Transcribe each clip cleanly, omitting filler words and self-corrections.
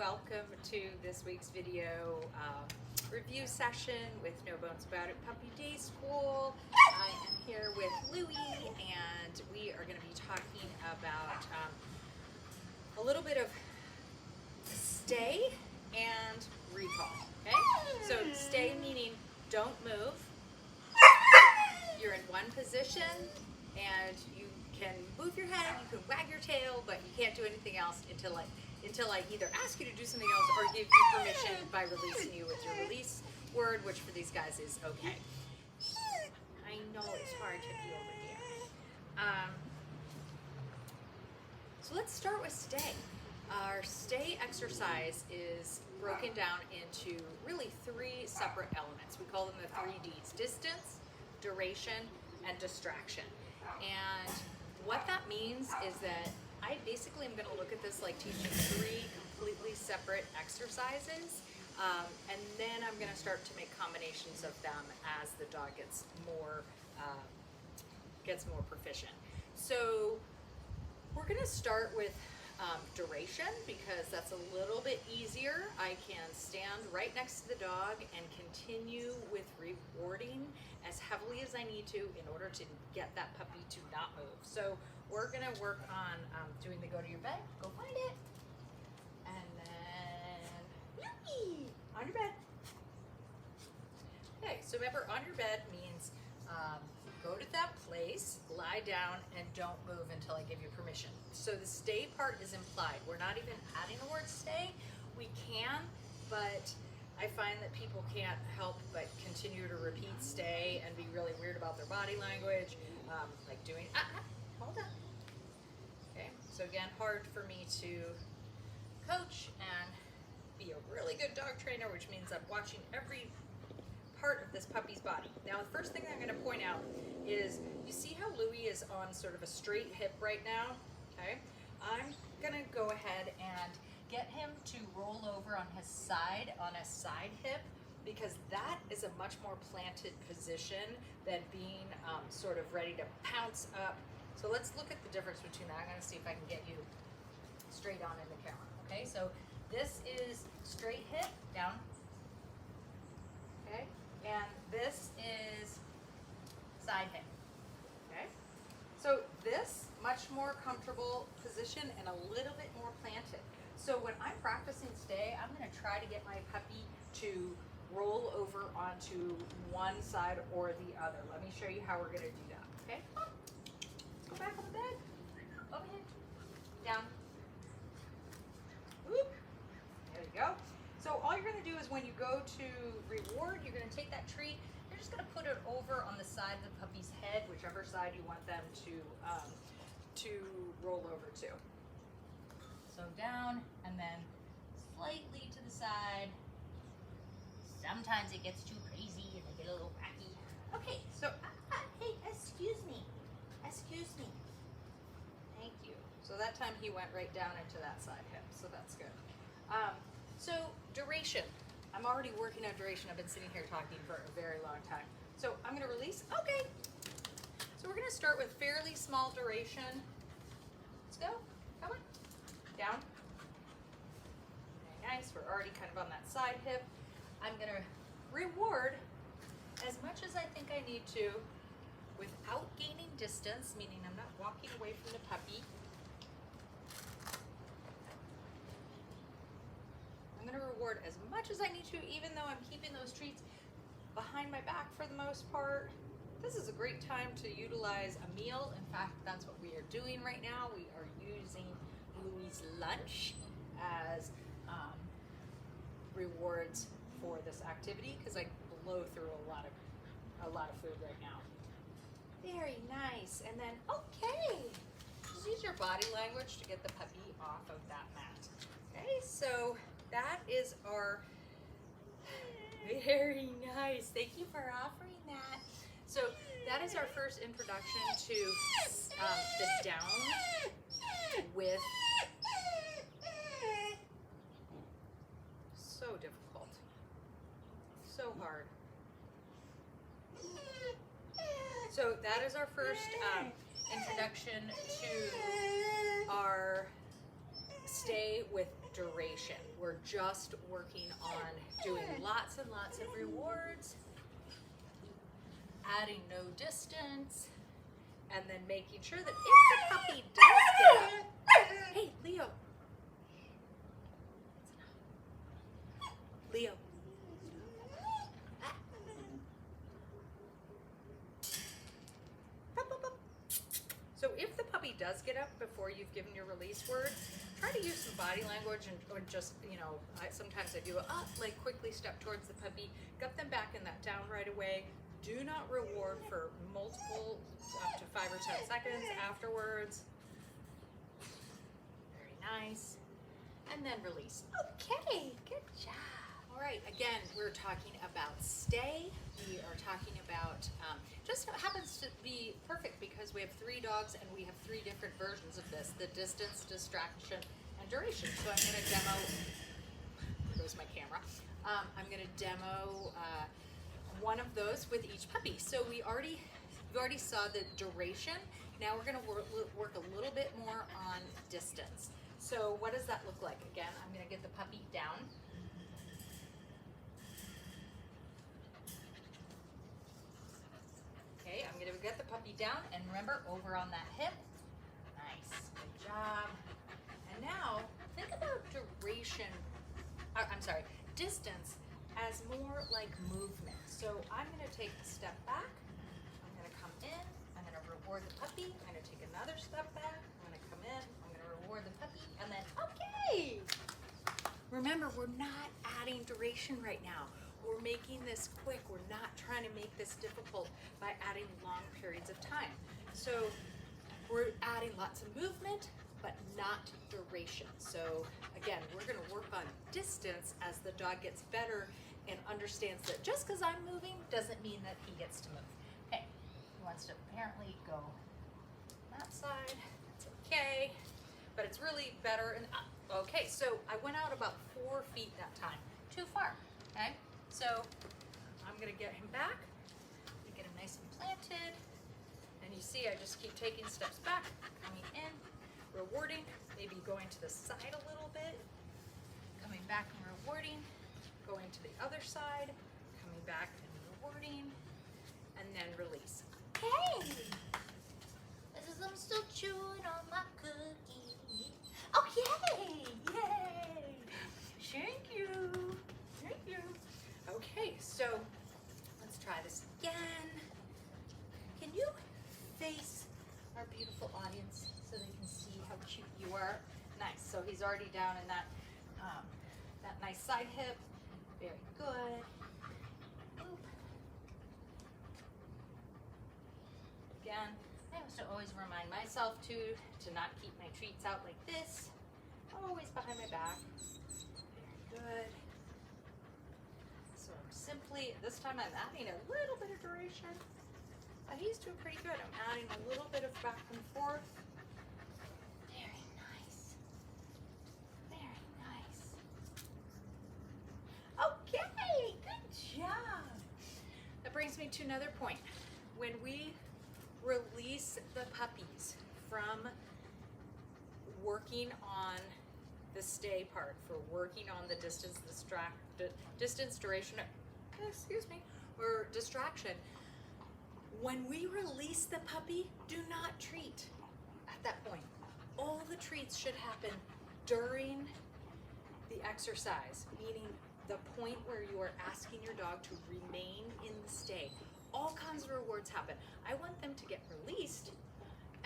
welcome to this week's video review session with No Bones About It Puppy Day School. I am here with Louie and we are going to be talking about a little bit of stay and recall. Okay, so stay meaning don't move. You're in one position and you can move your head, you can wag your tail, but you can't do anything else until I either ask you to do something else or give you permission by releasing you with your release word, which for these guys is okay. I know it's hard to be over here. So let's start with stay. Our stay exercise is broken down into really three separate elements. We call them the 3Ds: distance, duration, and distraction. And what that means is that I basically am going to look at this like teaching three completely separate exercises, and then I'm going to start to make combinations of them as the dog gets more proficient. So we're going to start with duration because that's a little bit easier. I can stand right next to the dog and continue with rewarding as heavily as I need to in order to get that puppy to not move. So we're gonna work on doing the go to your bed, go find it, and then Louie, on your bed. Okay, so remember, on your bed means go to that place, lie down, and don't move until I give you permission. So the stay part is implied. We're not even adding the word stay. We can, but I find that people can't help but continue to repeat stay and be really weird about their body language, like doing, hold on. Okay, so again, hard for me to coach and be a really good dog trainer, which means I'm watching every part of this puppy's body. Now, the first thing I'm going to point out is, you see how Louie is on sort of a straight hip right now? Okay, I'm going to go ahead and get him to roll over on his side, on a side hip, because that is a much more planted position than being sort of ready to pounce up. So let's look at the difference between that. I'm going to see if I can get you straight on in the camera. Okay, so this is straight hip, down. Okay, and this is side hip. Okay, so this much more comfortable position and a little bit more planted. So when I'm practicing stay, I'm going to try to get my puppy to roll over onto one side or the other. Let me show you how we're going to do that. Okay, go back on the bed. Overhead, down. Whoop. There you go. So all you're going to do is when you go to reward, you're going to take that treat. You're just going to put it over on the side of the puppy's head, whichever side you want them to roll over to. So down and then slightly to the side. Sometimes it gets too crazy and they get a little wacky. Okay, so hey, excuse me. Excuse me. Thank you. So that time he went right down into that side hip, so that's good. So duration. I'm already working on duration. I've been sitting here talking for a very long time. So I'm going to release. Okay. So we're going to start with fairly small duration. Let's go. Come on. Down. Very nice. We're already kind of on that side hip. I'm going to reward as much as I think I need to without gaining distance, meaning I'm not walking away from the puppy. I'm going to reward as much as I need to, even though I'm keeping those treats behind my back for the most part. This is a great time to utilize a meal. In fact, that's what we are doing right now. We are using Louie's lunch as rewards for this activity because I blow through a lot of food right now. Very nice. And then, okay, just use your body language to get the puppy off of that mat. Okay, so that is our, very nice. Thank you for offering that. So that is our first introduction to the down with, so difficult, so hard. So that is our first introduction to our stay with duration. We're just working on doing lots and lots of rewards, adding no distance, and then making sure that if the puppy does get up, hey, Leo. Leo. So if the puppy does get up before you've given your release word, try to use some body language or just, sometimes I do like quickly step towards the puppy, get them back in that down right away. Do not reward for multiple, up to 5 or 10 seconds afterwards. Very nice. And then release. Okay, good job. All right, again, we're talking about stay. We are talking about, just happens to be perfect because we have 3 dogs and we have 3 different versions of this, the distance, distraction, and duration. So I'm gonna demo, there goes my camera. I'm gonna demo one of those with each puppy. So we already saw the duration. Now we're gonna work a little bit more on distance. So what does that look like? Again, I'm gonna get the puppy down. Okay, I'm gonna get the puppy down, and remember, over on that hip. Nice, good job. And now, think about duration, distance as more like movement. So I'm gonna take a step back, I'm gonna come in, I'm gonna reward the puppy, I'm gonna take another step back, I'm gonna come in, I'm gonna reward the puppy, and then, okay! Remember, we're not adding duration right now. We're making this quick. We're not trying to make this difficult by adding long periods of time. So we're adding lots of movement, but not duration. So again, we're gonna work on distance as the dog gets better and understands that just because I'm moving doesn't mean that he gets to move. Okay, he wants to apparently go that side, that's okay, but it's really better and up. Okay, so I went out about 4 feet that time, too far, okay? So I'm gonna get him back, get him nice and planted, and you see I just keep taking steps back, coming in, rewarding, maybe going to the side a little bit, coming back and rewarding, going to the other side, coming back and rewarding, and then release. Hey! This is I'm still chewing on my cookie. Oh yay! Yay! Thank you. Thank you. Okay, so let's try this again. Can you face our beautiful audience so they can see how cute you are? Nice. So he's already down in that that nice side hip. Very good. Oop. Again, I have to always remind myself to not keep my treats out like this. Always behind my back. Very good. So simply, this time I'm adding a little bit of duration. He's doing pretty good. I'm adding a little bit of back and forth. Very nice. Very nice. Okay, good job. That brings me to another point. When we release the puppies from working on the stay part, for working on the distance, duration, or distraction, when we release the puppy, do not treat at that point. All the treats should happen during the exercise, meaning the point where you are asking your dog to remain in the stay. All kinds of rewards happen. I want them to get released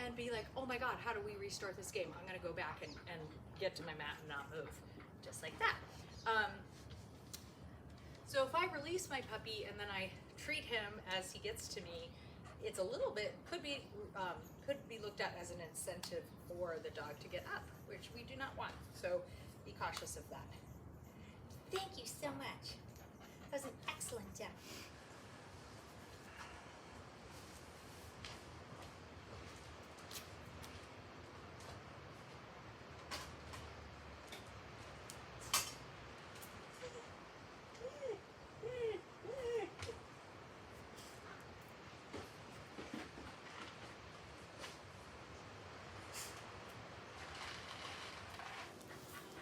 and be like, oh my God, how do we restart this game? I'm gonna go back and get to my mat and not move, just like that. So if I release my puppy and then I treat him as he gets to me, it's a little bit, could be looked at as an incentive for the dog to get up, which we do not want. So be cautious of that. Thank you so much. That was an excellent job.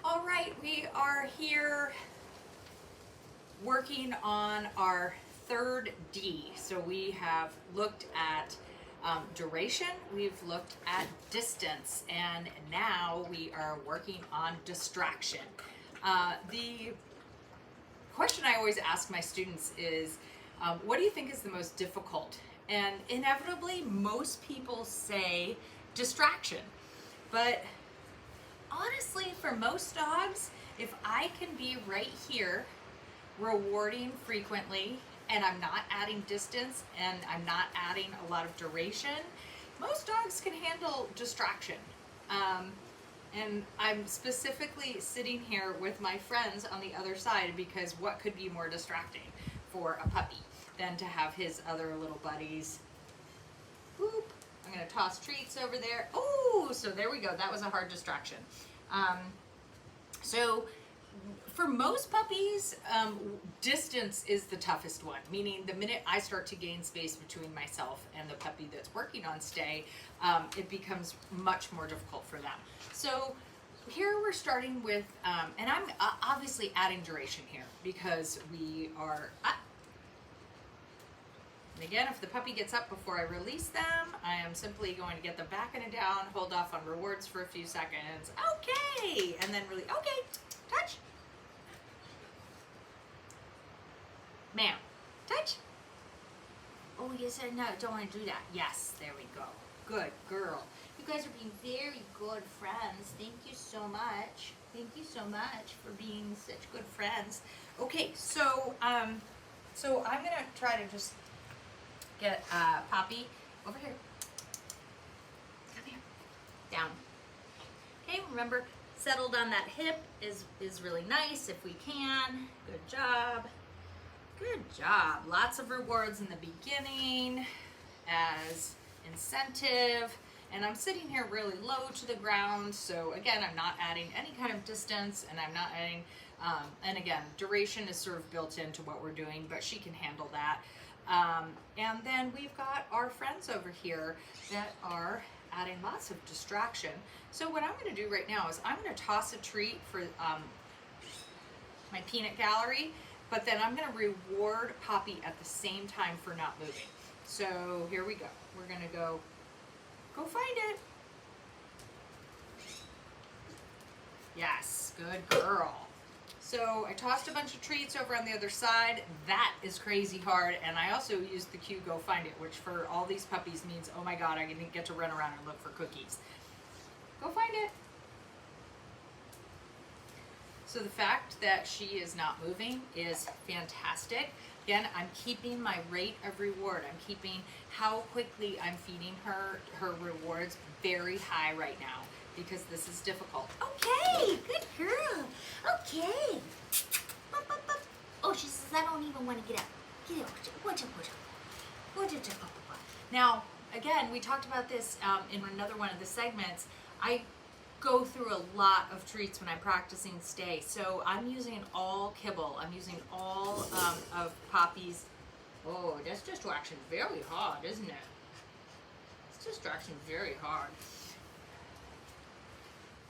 All right, We are here working on our third D. So we have looked at duration, we've looked at distance, and now we are working on distraction. The question I always ask my students is, what do you think is the most difficult? And inevitably, most people say distraction. But honestly, for most dogs, if I can be right here, rewarding frequently, and I'm not adding distance, and I'm not adding a lot of duration, most dogs can handle distraction. And I'm specifically sitting here with my friends on the other side because what could be more distracting for a puppy than to have his other little buddies. Boop. I'm going to toss treats over there. Oh, so there we go. That was a hard distraction. So for most puppies, distance is the toughest one, meaning the minute I start to gain space between myself and the puppy that's working on stay, it becomes much more difficult for them. So here we're starting with, and I'm obviously adding duration here because we are, and again, if the puppy gets up before I release them, I am simply going to get them back and down, hold off on rewards for a few seconds, okay, and then really, okay, touch. Ma'am, touch. Oh, yes, no, don't want to do that. Yes, there we go. Good girl. You guys are being very good friends. Thank you so much. Thank you so much for being such good friends. Okay, so so I'm gonna try to just get Poppy over here. Come here. Down. Okay, remember, settled on that hip is really nice if we can. Good job. Good job. Lots of rewards in the beginning as incentive. And I'm sitting here really low to the ground. So again, I'm not adding any kind of distance, and I'm not adding, and again, duration is sort of built into what we're doing, but she can handle that. And then we've got our friends over here that are adding lots of distraction. So what I'm going to do right now is I'm going to toss a treat for my peanut gallery, but then I'm going to reward Poppy at the same time for not moving. So here we go. We're going to go find it. Yes, good girl. So I tossed a bunch of treats over on the other side. That is crazy hard. And I also used the cue go find it, which for all these puppies means, oh my God, I didn't get to run around and look for cookies. Go find it. So the fact that she is not moving is fantastic. Again, I'm keeping my rate of reward. I'm keeping how quickly I'm feeding her rewards very high right now because this is difficult. Okay, good girl. Okay. Oh, she says, I don't even want to get up. Get up. Now, again, we talked about this in another one of the segments. I go through a lot of treats when I'm practicing stay. So I'm using all kibble. I'm using all of Poppy's. Oh, this distraction very hard, isn't it? This distraction very hard.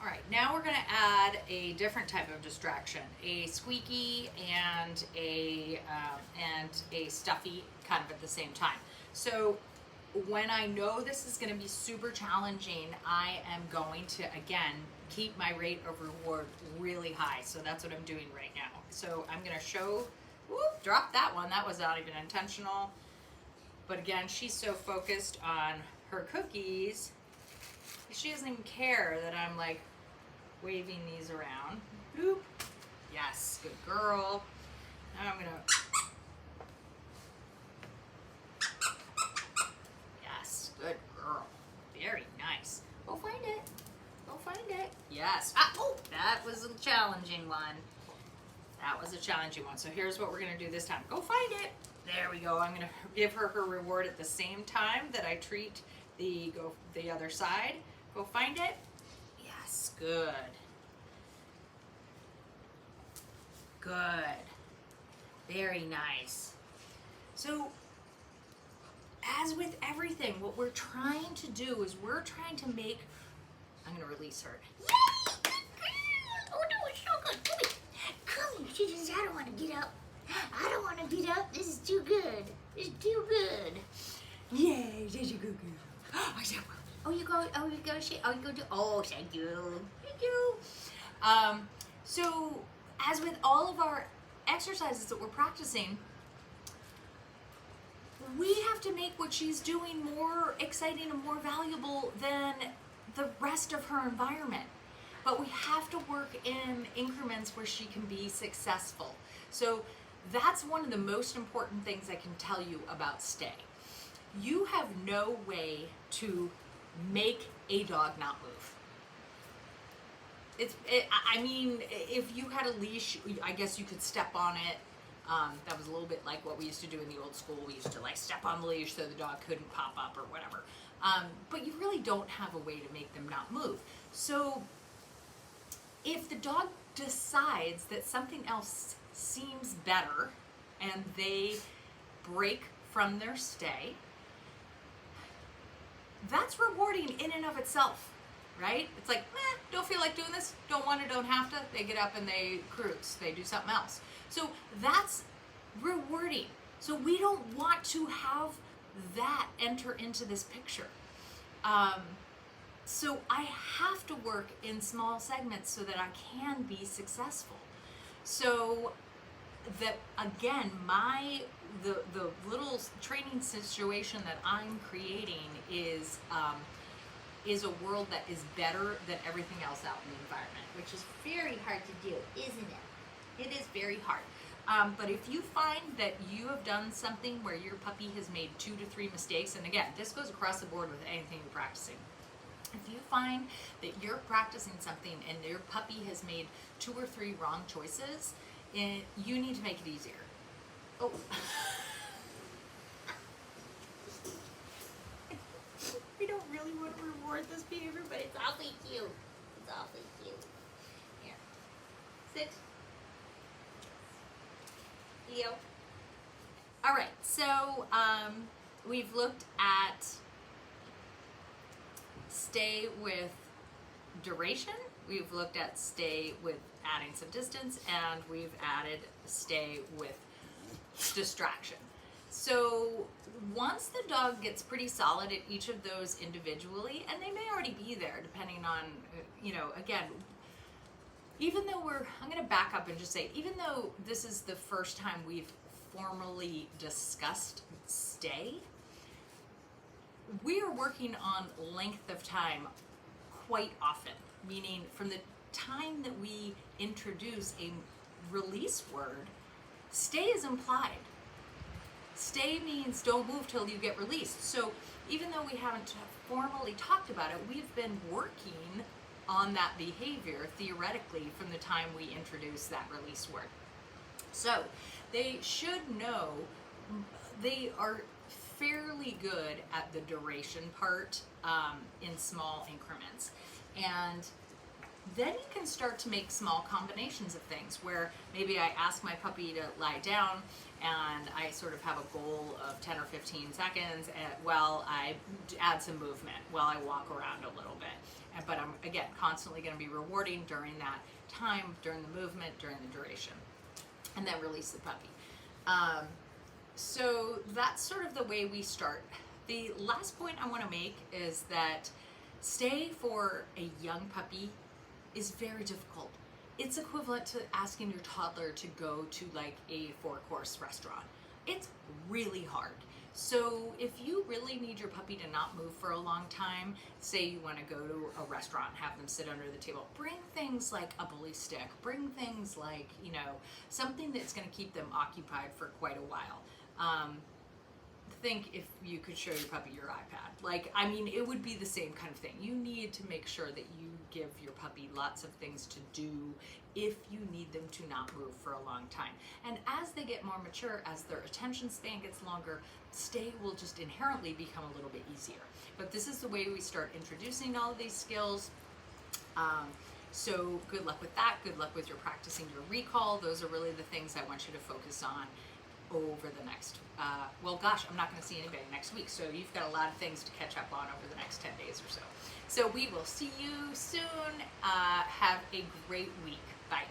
All right, now we're going to add a different type of distraction, a squeaky and a stuffy kind of at the same time. So when I know this is going to be super challenging, I am going to, again, keep my rate of reward really high. So that's what I'm doing right now. So I'm going to show, whoop, drop that one. That was not even intentional. But again, she's so focused on her cookies, she doesn't even care that I'm like waving these around. Boop. Yes, good girl. Now I'm going to... Good girl. Very nice. Go find it. Go find it. Yes. Ah, oh, that was a challenging one. That was a challenging one. So here's what we're going to do this time. Go find it. There we go. I'm going to give her her reward at the same time that I treat the other side. Go find it. Yes. Good. Good. Very nice. So as with everything, what we're trying to do is we're trying to make, I'm going to release her. Yay! Good girl! Oh, no, it's so good. she just, I don't want to get up. I don't want to get up. This is too good. It's too good. Yay, did you go girl? I said, Oh, you go, she, oh, you go do, oh, thank you. thank you. So as with all of our exercises that we're practicing, we have to make what she's doing more exciting and more valuable than the rest of her environment. But we have to work in increments where she can be successful. So that's one of the most important things I can tell you about stay. You have no way to make a dog not move. I mean, if you had a leash, I guess you could step on it. That was a little bit like what we used to do in the old school. We used to like step on the leash so the dog couldn't pop up or whatever. But you really don't have a way to make them not move. So if the dog decides that something else seems better and they break from their stay, that's rewarding in and of itself, right? It's like, don't feel like doing this, don't want to, don't have to. They get up and they cruise, they do something else. So that's rewarding. So we don't want to have that enter into this picture. So I have to work in small segments so that I can be successful. So that again, the little training situation that I'm creating is a world that is better than everything else out in the environment, which is very hard to do, isn't it? It is very hard. But if you find that you have done something where your puppy has made 2 to 3 mistakes, and again, this goes across the board with anything you're practicing. If you find that you're practicing something and your puppy has made 2 or 3 wrong choices, you need to make it easier. Oh. We don't really want to reward this behavior, but it's awfully cute. It's awfully cute. Here. Sit. Leo. All right, so we've looked at stay with duration, we've looked at stay with adding some distance, and we've added stay with distraction. So once the dog gets pretty solid at each of those individually, and they may already be there depending on, again, even though I'm going to back up and just say, even though this is the first time we've formally discussed stay, we are working on length of time quite often, meaning from the time that we introduce a release word, stay is implied. Stay means don't move till you get released. So even though we haven't formally talked about it, we've been working on that behavior theoretically from the time we introduce that release word. So they should know, they are fairly good at the duration part in small increments. And then you can start to make small combinations of things where maybe I ask my puppy to lie down and I sort of have a goal of 10 or 15 seconds while I add some movement, while I walk around a little bit. But I'm, again, constantly going to be rewarding during that time, during the movement, during the duration. And then release the puppy. So that's sort of the way we start. The last point I want to make is that stay for a young puppy is very difficult. It's equivalent to asking your toddler to go to like a 4-course restaurant. It's really hard. So if you really need your puppy to not move for a long time, say you want to go to a restaurant, have them sit under the table, bring things like a bully stick, bring things like, something that's going to keep them occupied for quite a while. Think if you could show your puppy your iPad. It would be the same kind of thing. You need to make sure that you give your puppy lots of things to do if you need them to not move for a long time. And as they get more mature, as their attention span gets longer, stay will just inherently become a little bit easier. But this is the way we start introducing all of these skills. So good luck with that. Good luck with your practicing your recall. Those are really the things I want you to focus on over the next, I'm not going to see anybody next week, so you've got a lot of things to catch up on over the next 10 days or so. So we will see you soon. Have a great week. Bye.